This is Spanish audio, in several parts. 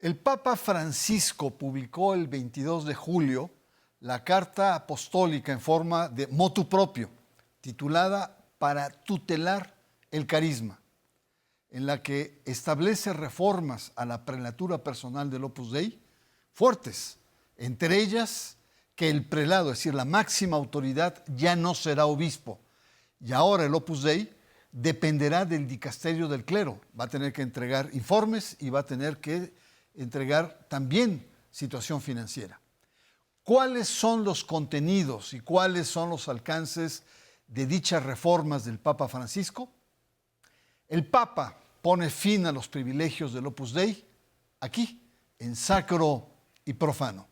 El Papa Francisco publicó el 22 de julio la carta apostólica en forma de motu propio, titulada Para tutelar el carisma, en la que establece reformas a la prelatura personal del Opus Dei fuertes, entre ellas que el prelado, es decir, la máxima autoridad, ya no será obispo, y ahora el Opus Dei dependerá del dicasterio del clero, va a tener que entregar informes y va a tener que entregar también situación financiera. ¿Cuáles son los contenidos y cuáles son los alcances de dichas reformas del Papa Francisco? El Papa pone fin a los privilegios del Opus Dei aquí, en Sacro y Profano.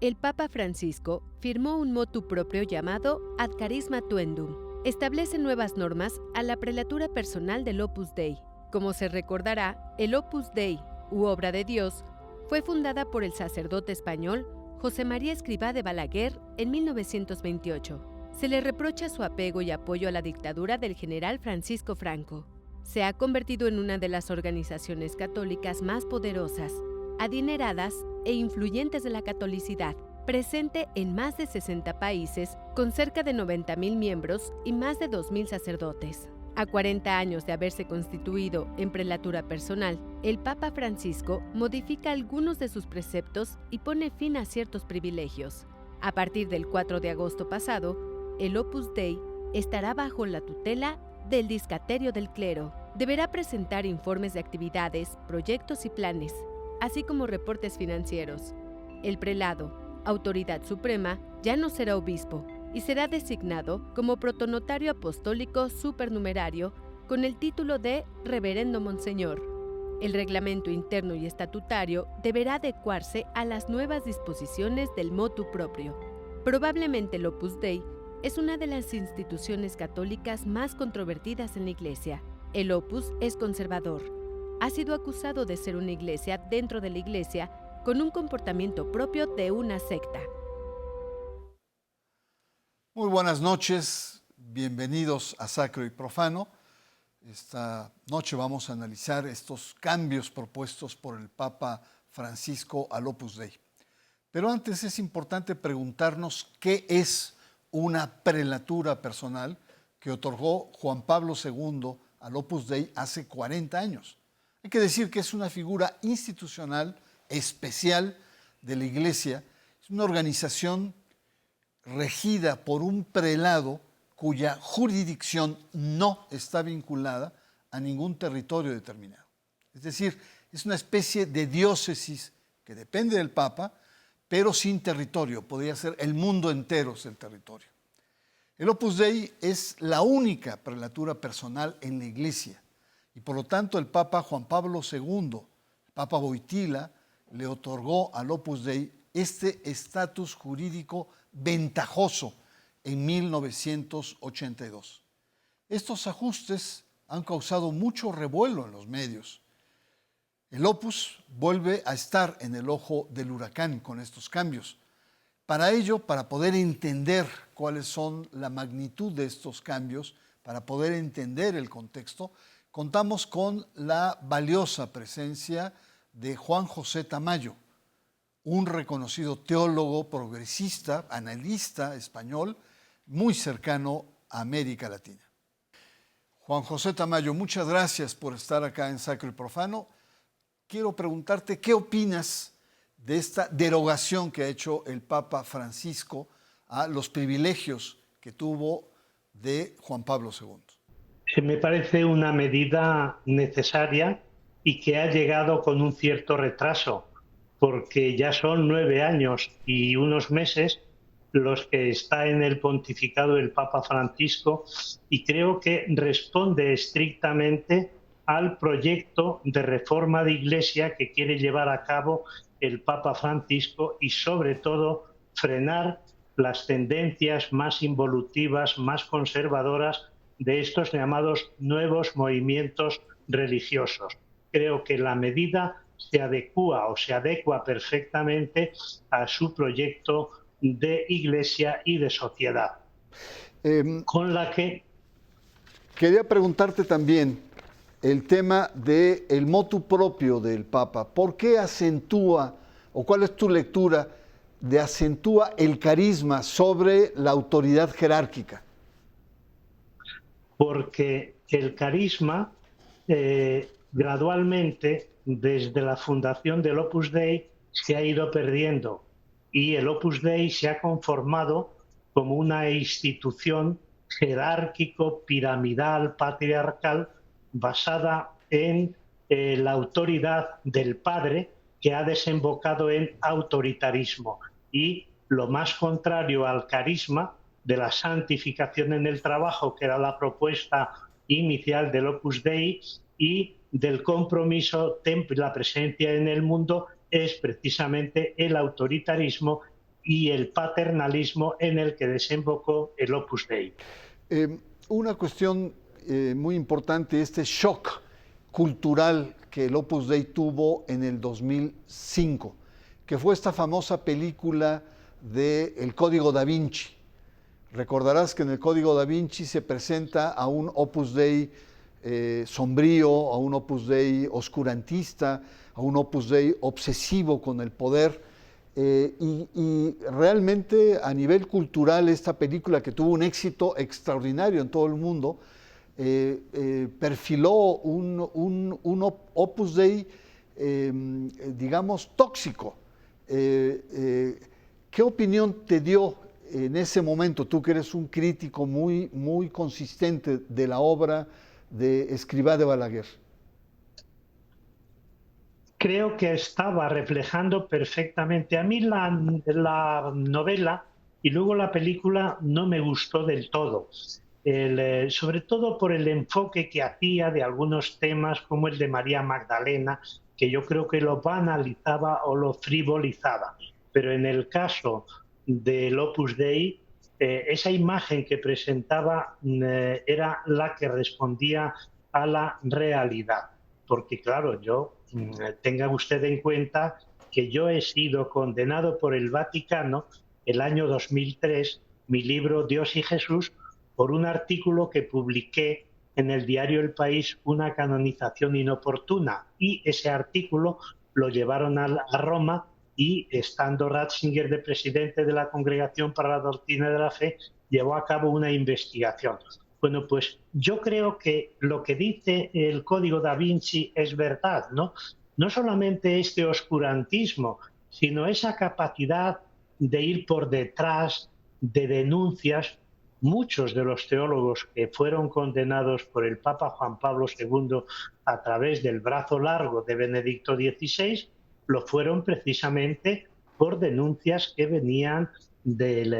El Papa Francisco firmó un motu propio llamado Ad Charisma Tuendum. Establece nuevas normas a la prelatura personal del Opus Dei. Como se recordará, el Opus Dei, u Obra de Dios, fue fundada por el sacerdote español José María Escrivá de Balaguer en 1928. Se le reprocha su apego y apoyo a la dictadura del general Francisco Franco. Se ha convertido en una de las organizaciones católicas más poderosas, adineradas e influyentes de la catolicidad, presente en más de 60 países, con cerca de 90,000 miembros y más de 2,000 sacerdotes. A 40 años de haberse constituido en prelatura personal, el Papa Francisco modifica algunos de sus preceptos y pone fin a ciertos privilegios. A partir del 4 de agosto pasado, el Opus Dei estará bajo la tutela del Dicasterio del Clero. Deberá presentar informes de actividades, proyectos y planes, así como reportes financieros. El prelado, autoridad suprema, ya no será obispo y será designado como protonotario apostólico supernumerario con el título de Reverendo Monseñor. El reglamento interno y estatutario deberá adecuarse a las nuevas disposiciones del motu propio. Probablemente el Opus Dei es una de las instituciones católicas más controvertidas en la Iglesia. El Opus es conservador. Ha sido acusado de ser una iglesia dentro de la Iglesia con un comportamiento propio de una secta. Muy buenas noches, bienvenidos a Sacro y Profano. Esta noche vamos a analizar estos cambios propuestos por el Papa Francisco al Opus Dei. Pero antes es importante preguntarnos qué es una prelatura personal que otorgó Juan Pablo II al Opus Dei hace 40 años. Hay que decir que es una figura institucional especial de la Iglesia, es una organización regida por un prelado cuya jurisdicción no está vinculada a ningún territorio determinado. Es decir, es una especie de diócesis que depende del Papa, pero sin territorio. Podría ser el mundo entero es el territorio. El Opus Dei es la única prelatura personal en la Iglesia y por lo tanto el Papa Juan Pablo II, el Papa Wojtyła, le otorgó al Opus Dei este estatus jurídico ventajoso en 1982. Estos ajustes han causado mucho revuelo en los medios. El Opus vuelve a estar en el ojo del huracán con estos cambios. Para ello, para poder entender cuáles son la magnitud de estos cambios, para poder entender el contexto, contamos con la valiosa presencia de Juan José Tamayo, un reconocido teólogo progresista, analista español, muy cercano a América Latina. Juan José Tamayo, muchas gracias por estar acá en Sacro y Profano. Quiero preguntarte, ¿qué opinas de esta derogación que ha hecho el Papa Francisco a los privilegios que tuvo de Juan Pablo II? Me parece una medida necesaria y que ha llegado con un cierto retraso, porque ya son 9 años y unos meses los que está en el pontificado el Papa Francisco, y creo que responde estrictamente al proyecto de reforma de Iglesia que quiere llevar a cabo el Papa Francisco y sobre todo frenar las tendencias más involutivas, más conservadoras de estos llamados nuevos movimientos religiosos. Creo que la medida se adecua perfectamente a su proyecto de Iglesia y de sociedad, con la que... Quería preguntarte también, el tema del motu propio del Papa. ¿Por qué acentúa, o cuál es tu lectura de acentúa el carisma sobre la autoridad jerárquica? Porque el carisma gradualmente, desde la fundación del Opus Dei, se ha ido perdiendo y el Opus Dei se ha conformado como una institución jerárquico, piramidal, patriarcal, basada en la autoridad del padre, que ha desembocado en autoritarismo. Y lo más contrario al carisma de la santificación en el trabajo, que era la propuesta inicial del Opus Dei, y del compromiso, la presencia en el mundo, es precisamente el autoritarismo y el paternalismo en el que desembocó el Opus Dei. Una cuestión muy importante, este shock cultural que el Opus Dei tuvo en el 2005, que fue esta famosa película de El Código Da Vinci. Recordarás que en el Código Da Vinci se presenta a un Opus Dei sombrío, a un Opus Dei oscurantista, a un Opus Dei obsesivo con el poder. Y realmente a nivel cultural esta película, que tuvo un éxito extraordinario en todo el mundo, perfiló un Opus Dei, digamos, tóxico. ¿Qué opinión te dio en ese momento, tú que eres un crítico muy consistente de la obra de Escrivá de Balaguer? Creo que estaba reflejando perfectamente. A mí la novela y luego la película no me gustó del todo, sobre todo por el enfoque que hacía de algunos temas como el de María Magdalena, que yo creo que lo banalizaba o lo frivolizaba. Pero en el caso del Opus Dei, esa imagen que presentaba era la que respondía a la realidad. Porque claro, tenga usted en cuenta que yo he sido condenado por el Vaticano el año 2003, mi libro Dios y Jesús, por un artículo que publiqué en el diario El País, una canonización inoportuna. Y ese artículo lo llevaron a Roma y, estando Ratzinger de presidente de la Congregación para la Doctrina de la Fe, llevó a cabo una investigación. Bueno, pues yo creo que lo que dice el Código Da Vinci es verdad, ¿no? No solamente este oscurantismo, sino esa capacidad de ir por detrás de denuncias. Muchos de los teólogos que fueron condenados por el Papa Juan Pablo II a través del brazo largo de Benedicto XVI lo fueron precisamente por denuncias que venían del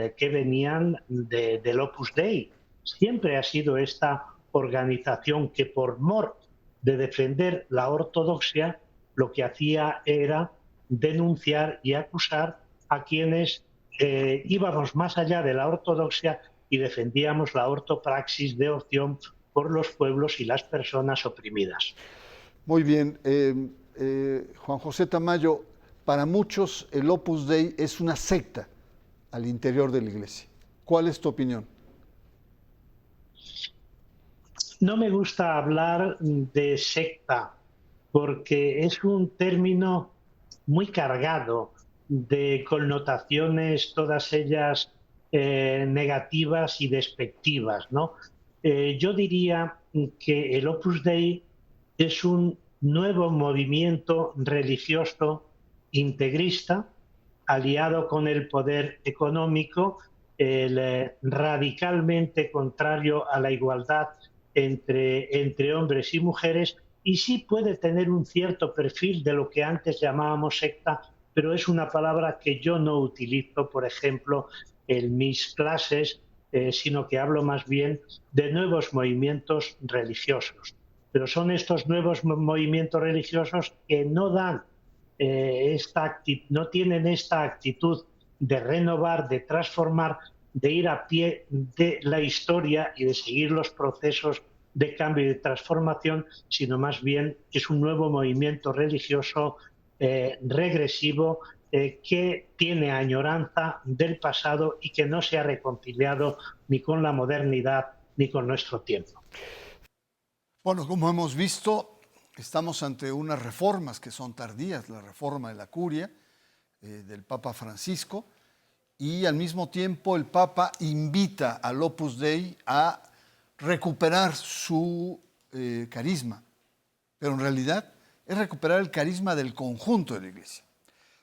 Opus Dei. Siempre ha sido esta organización que, por mor de defender la ortodoxia, lo que hacía era denunciar y acusar a quienes íbamos más allá de la ortodoxia y defendíamos la ortopraxis de opción por los pueblos y las personas oprimidas. Muy bien. Juan José Tamayo, para muchos el Opus Dei es una secta al interior de la Iglesia. ¿Cuál es tu opinión? No me gusta hablar de secta porque es un término muy cargado de connotaciones, todas ellas negativas y despectivas, ¿no? Yo diría que el Opus Dei es un nuevo movimiento religioso integrista, aliado con el poder económico, radicalmente contrario a la igualdad entre hombres y mujeres, y sí puede tener un cierto perfil de lo que antes llamábamos secta, pero es una palabra que yo no utilizo, por ejemplo, en mis clases, sino que hablo más bien de nuevos movimientos religiosos. Pero son estos nuevos movimientos religiosos que no dan no tienen esta actitud de renovar, de transformar, de ir a pie de la historia y de seguir los procesos de cambio y de transformación, sino más bien es un nuevo movimiento religioso regresivo que tiene añoranza del pasado y que no se ha reconciliado ni con la modernidad ni con nuestro tiempo. Bueno, como hemos visto, estamos ante unas reformas que son tardías, la reforma de la curia del Papa Francisco, y al mismo tiempo el Papa invita al Opus Dei a recuperar su carisma, pero en realidad es recuperar el carisma del conjunto de la Iglesia.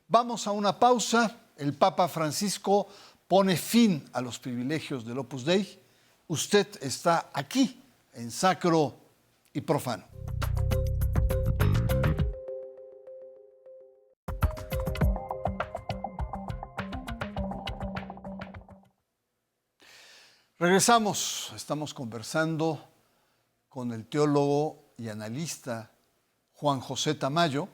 Vamos a una pausa. El Papa Francisco pone fin a los privilegios del Opus Dei. Usted está aquí en Sacro y Profano. Regresamos, estamos conversando con el teólogo y analista Juan José Tamayo,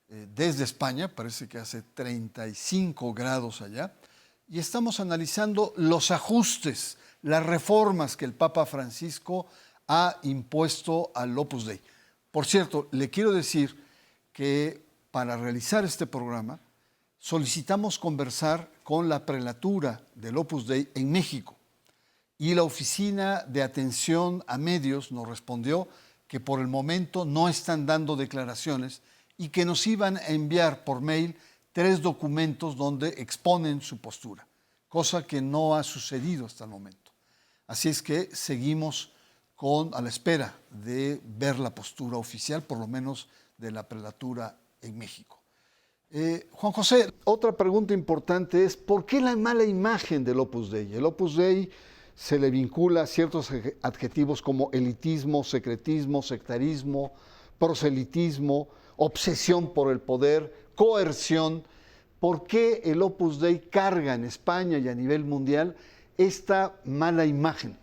desde España, parece que hace 35 grados allá, y estamos analizando los ajustes, las reformas que el Papa Francisco ha impuesto al Opus Dei. Por cierto, le quiero decir que para realizar este programa solicitamos conversar con la prelatura del Opus Dei en México. Y la Oficina de Atención a Medios nos respondió que por el momento no están dando declaraciones y que nos iban a enviar por mail 3 documentos donde exponen su postura, cosa que no ha sucedido hasta el momento. Así es que seguimos a la espera de ver la postura oficial, por lo menos de la prelatura en México. Juan José, otra pregunta importante es, ¿por qué la mala imagen del Opus Dei? El Opus Dei se le vincula a ciertos adjetivos como elitismo, secretismo, sectarismo, proselitismo, obsesión por el poder, coerción. ¿Por qué el Opus Dei carga en España y a nivel mundial esta mala imagen?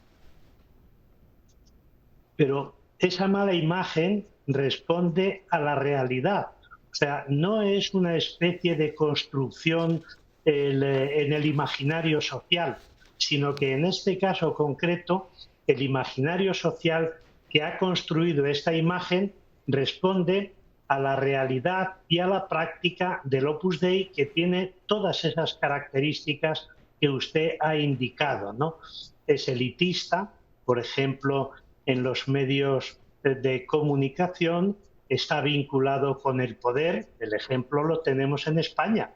Pero esa mala imagen responde a la realidad. O sea, no es una especie de construcción en el imaginario social, sino que en este caso concreto, el imaginario social que ha construido esta imagen responde a la realidad y a la práctica del Opus Dei, que tiene todas esas características que usted ha indicado, ¿no? Es elitista, por ejemplo, en los medios de comunicación, está vinculado con el poder, el ejemplo lo tenemos en España.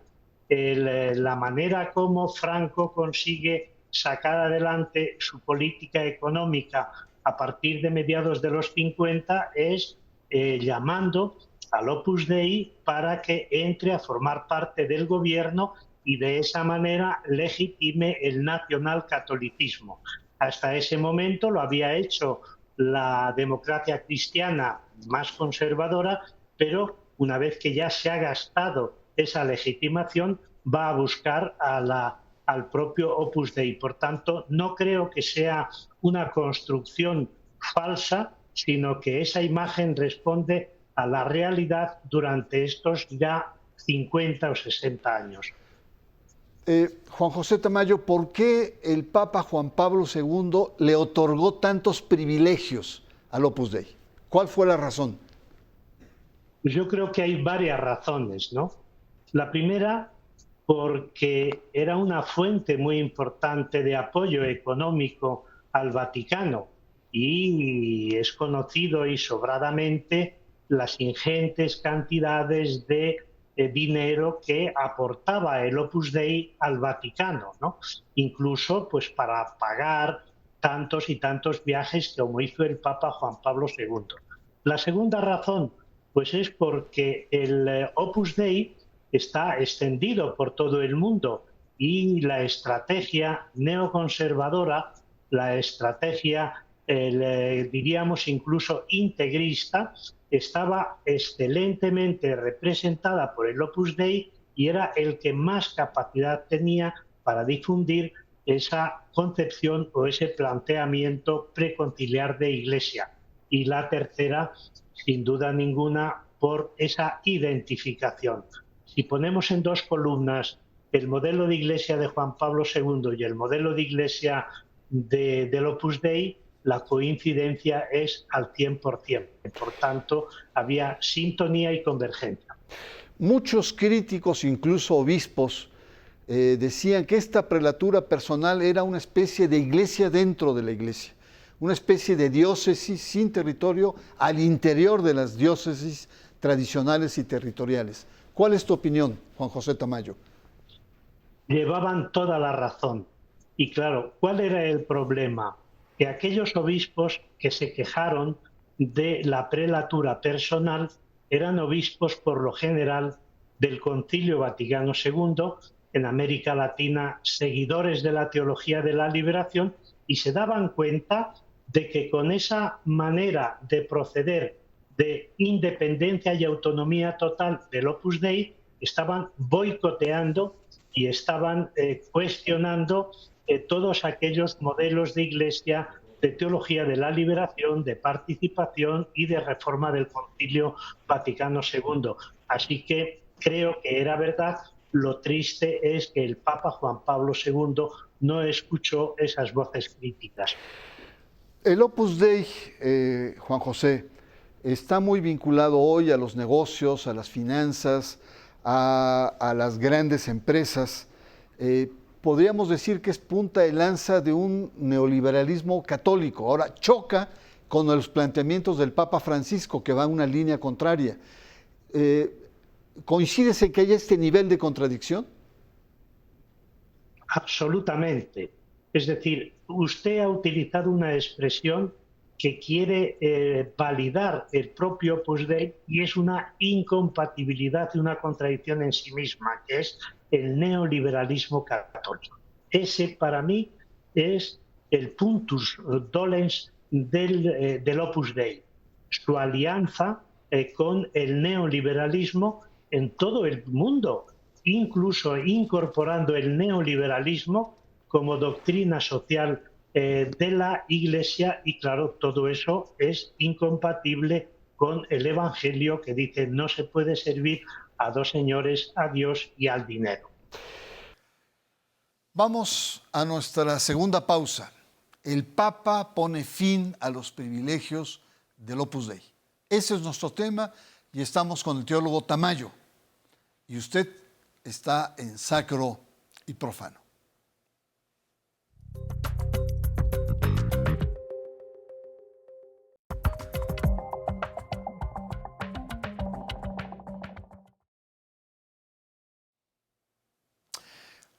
La manera como Franco consigue sacar adelante su política económica a partir de mediados de los 50 es llamando al Opus Dei para que entre a formar parte del gobierno y de esa manera legitime el nacionalcatolicismo. Hasta ese momento lo había hecho la democracia cristiana más conservadora, pero una vez que ya se ha gastado esa legitimación, va a buscar al propio Opus Dei. Por tanto, no creo que sea una construcción falsa, sino que esa imagen responde a la realidad durante estos ya 50 o 60 años. Juan José Tamayo, ¿por qué el Papa Juan Pablo II le otorgó tantos privilegios al Opus Dei? ¿Cuál fue la razón? Pues yo creo que hay varias razones, ¿no? La primera, porque era una fuente muy importante de apoyo económico al Vaticano y es conocido y sobradamente las ingentes cantidades de dinero que aportaba el Opus Dei al Vaticano, ¿no? Incluso pues para pagar tantos y tantos viajes como hizo el Papa Juan Pablo II. La segunda razón pues es porque el Opus Dei está extendido por todo el mundo y la estrategia neoconservadora, la estrategia, diríamos incluso integrista, estaba excelentemente representada por el Opus Dei y era el que más capacidad tenía para difundir esa concepción o ese planteamiento preconciliar de Iglesia. Y la tercera, sin duda ninguna, por esa identificación. Si ponemos en dos columnas el modelo de Iglesia de Juan Pablo II y el modelo de Iglesia del Opus Dei, la coincidencia es al 100%. Por tanto, había sintonía y convergencia. Muchos críticos, incluso obispos, decían que esta prelatura personal era una especie de iglesia dentro de la iglesia, una especie de diócesis sin territorio al interior de las diócesis tradicionales y territoriales. ¿Cuál es tu opinión, Juan José Tamayo? Llevaban toda la razón. Y claro, ¿cuál era el problema? Que aquellos obispos que se quejaron de la prelatura personal eran obispos por lo general del Concilio Vaticano II, en América Latina, seguidores de la teología de la liberación, y se daban cuenta de que con esa manera de proceder de independencia y autonomía total del Opus Dei estaban boicoteando y estaban cuestionando todos aquellos modelos de iglesia, de teología de la liberación, de participación y de reforma del Concilio Vaticano II. Así que creo que era verdad. Lo triste es que el Papa Juan Pablo II no escuchó esas voces críticas. El Opus Dei, Juan José, está muy vinculado hoy a los negocios, a las finanzas, a las grandes empresas. Podríamos decir que es punta de lanza de un neoliberalismo católico. Ahora choca con los planteamientos del Papa Francisco, que va en una línea contraria. ¿Coincides en que haya este nivel de contradicción? Absolutamente. Es decir, usted ha utilizado una expresión que quiere validar el propio Opus Dei y es una incompatibilidad y una contradicción en sí misma, que es el neoliberalismo católico. Ese para mí es el puntus dolens del Opus Dei, su alianza con el neoliberalismo en todo el mundo, incluso incorporando el neoliberalismo como doctrina social de la Iglesia, y claro, todo eso es incompatible con el Evangelio, que dice no se puede servir a dos señores, a Dios y al dinero. Vamos a nuestra segunda pausa. El Papa pone fin a los privilegios del Opus Dei. Ese es nuestro tema y estamos con el teólogo Tamayo. Y usted está en Sacro y Profano.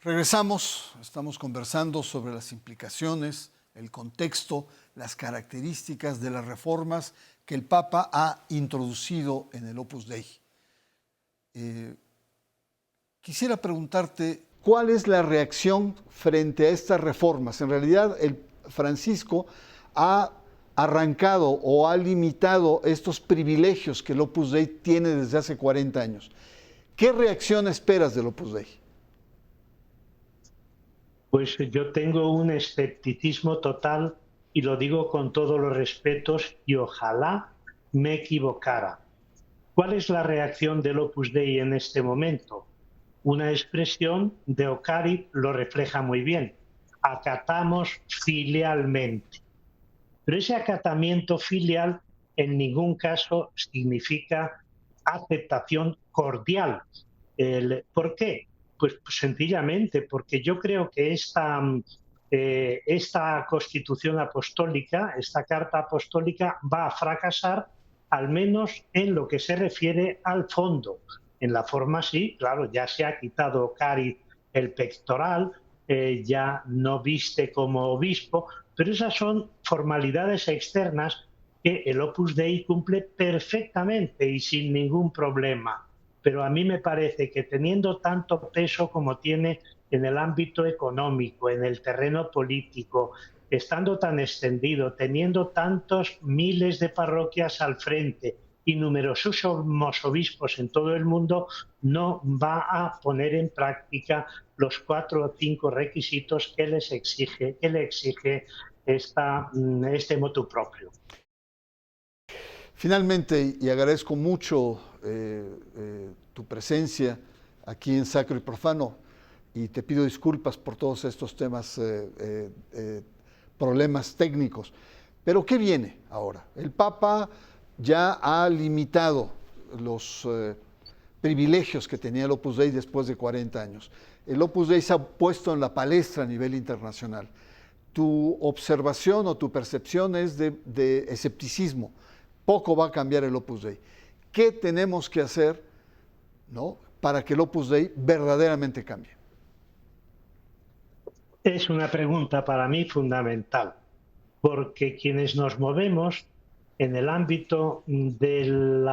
Regresamos, estamos conversando sobre las implicaciones, el contexto, las características de las reformas que el Papa ha introducido en el Opus Dei. Quisiera preguntarte, ¿cuál es la reacción frente a estas reformas? En realidad, el Francisco ha arrancado o ha limitado estos privilegios que el Opus Dei tiene desde hace 40 años. ¿Qué reacción esperas del Opus Dei? Pues yo tengo un escepticismo total y lo digo con todos los respetos y ojalá me equivocara. ¿Cuál es la reacción del Opus Dei en este momento? Una expresión de Ocarit lo refleja muy bien. Acatamos filialmente. Pero ese acatamiento filial en ningún caso significa aceptación cordial. ¿Por qué? Pues sencillamente porque yo creo que esta constitución apostólica, esta carta apostólica va a fracasar, al menos en lo que se refiere al fondo. En la forma sí, claro, ya se ha quitado Cari el pectoral, ya no viste como obispo, pero esas son formalidades externas que el Opus Dei cumple perfectamente y sin ningún problema. Pero a mí me parece que teniendo tanto peso como tiene en el ámbito económico, en el terreno político, estando tan extendido, teniendo tantos miles de parroquias al frente y numerosos obispos en todo el mundo, no va a poner en práctica los 4 o 5 requisitos que le exige este motu proprio. Finalmente, y agradezco mucho tu presencia aquí en Sacro y Profano, y te pido disculpas por todos estos temas, problemas técnicos. Pero ¿qué viene ahora? El Papa ya ha limitado los privilegios que tenía el Opus Dei después de 40 años. El Opus Dei se ha puesto en la palestra a nivel internacional. tu observación o tu percepción es de escepticismo. Poco va a cambiar el Opus Dei. ¿Qué tenemos que hacer, ¿no?, para que el Opus Dei verdaderamente cambie? Es una pregunta para mí fundamental, porque quienes nos movemos en el ámbito del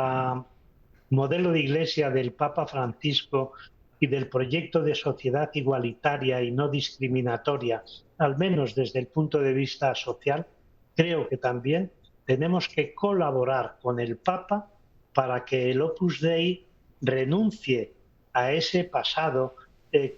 modelo de iglesia del Papa Francisco y del proyecto de sociedad igualitaria y no discriminatoria, al menos desde el punto de vista social, creo que también tenemos que colaborar con el Papa para que el Opus Dei renuncie a ese pasado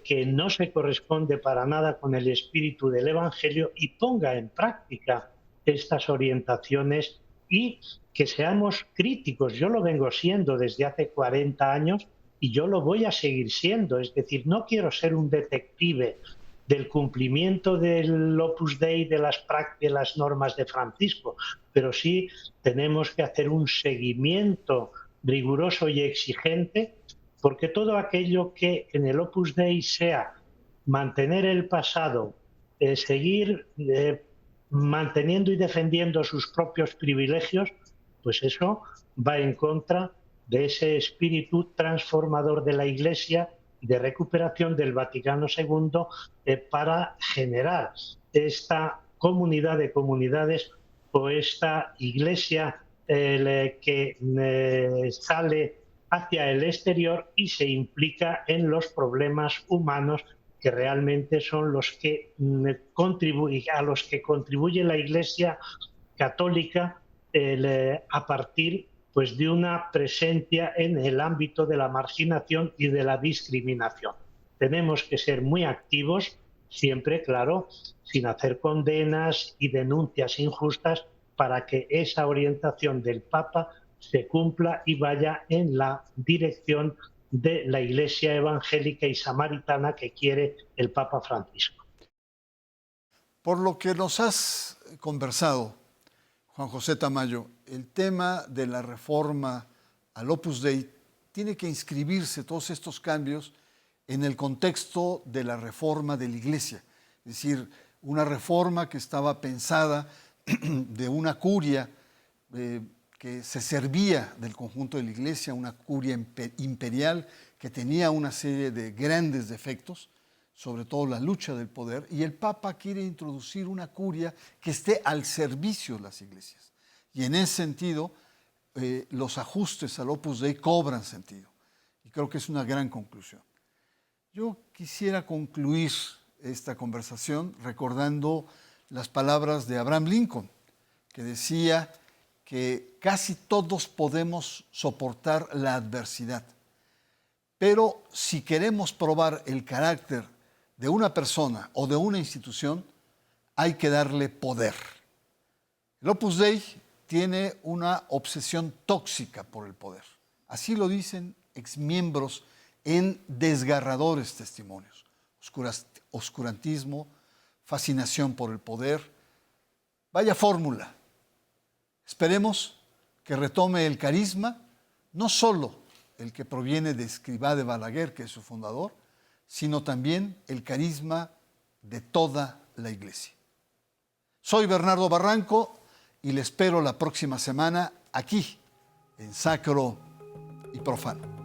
que no se corresponde para nada con el espíritu del Evangelio y ponga en práctica estas orientaciones y que seamos críticos. Yo lo vengo siendo desde hace 40 años y yo lo voy a seguir siendo. Es decir, no quiero ser un detective del cumplimiento del Opus Dei, de las normas de Francisco, pero sí tenemos que hacer un seguimiento riguroso y exigente, porque todo aquello que en el Opus Dei sea mantener el pasado, seguir manteniendo y defendiendo sus propios privilegios, pues eso va en contra de ese espíritu transformador de la Iglesia y de recuperación del Vaticano II para generar esta comunidad de comunidades o esta Iglesia que sale hacia el exterior y se implica en los problemas humanos que realmente son los que a los que contribuye la Iglesia católica a partir pues, de una presencia en el ámbito de la marginación y de la discriminación. Tenemos que ser muy activos, siempre, claro, sin hacer condenas y denuncias injustas, para que esa orientación del Papa se cumpla y vaya en la dirección de la Iglesia evangélica y samaritana que quiere el Papa Francisco. Por lo que nos has conversado, Juan José Tamayo, el tema de la reforma al Opus Dei tiene que inscribirse, todos estos cambios, en el contexto de la reforma de la Iglesia. Es decir, una reforma que estaba pensada de una curia que se servía del conjunto de la Iglesia, una curia imperial que tenía una serie de grandes defectos, sobre todo la lucha del poder, y el Papa quiere introducir una curia que esté al servicio de las iglesias. Y en ese sentido, los ajustes al Opus Dei cobran sentido. Y creo que es una gran conclusión. Yo quisiera concluir esta conversación recordando las palabras de Abraham Lincoln, que decía que casi todos podemos soportar la adversidad, pero si queremos probar el carácter de una persona o de una institución, hay que darle poder. El Opus Dei tiene una obsesión tóxica por el poder. Así lo dicen exmiembros en desgarradores testimonios. Oscurantismo, fascinación por el poder. Vaya fórmula. Esperemos que retome el carisma, no solo el que proviene de Escrivá de Balaguer, que es su fundador, sino también el carisma de toda la Iglesia. Soy Bernardo Barranco y le espero la próxima semana aquí, en Sacro y Profano.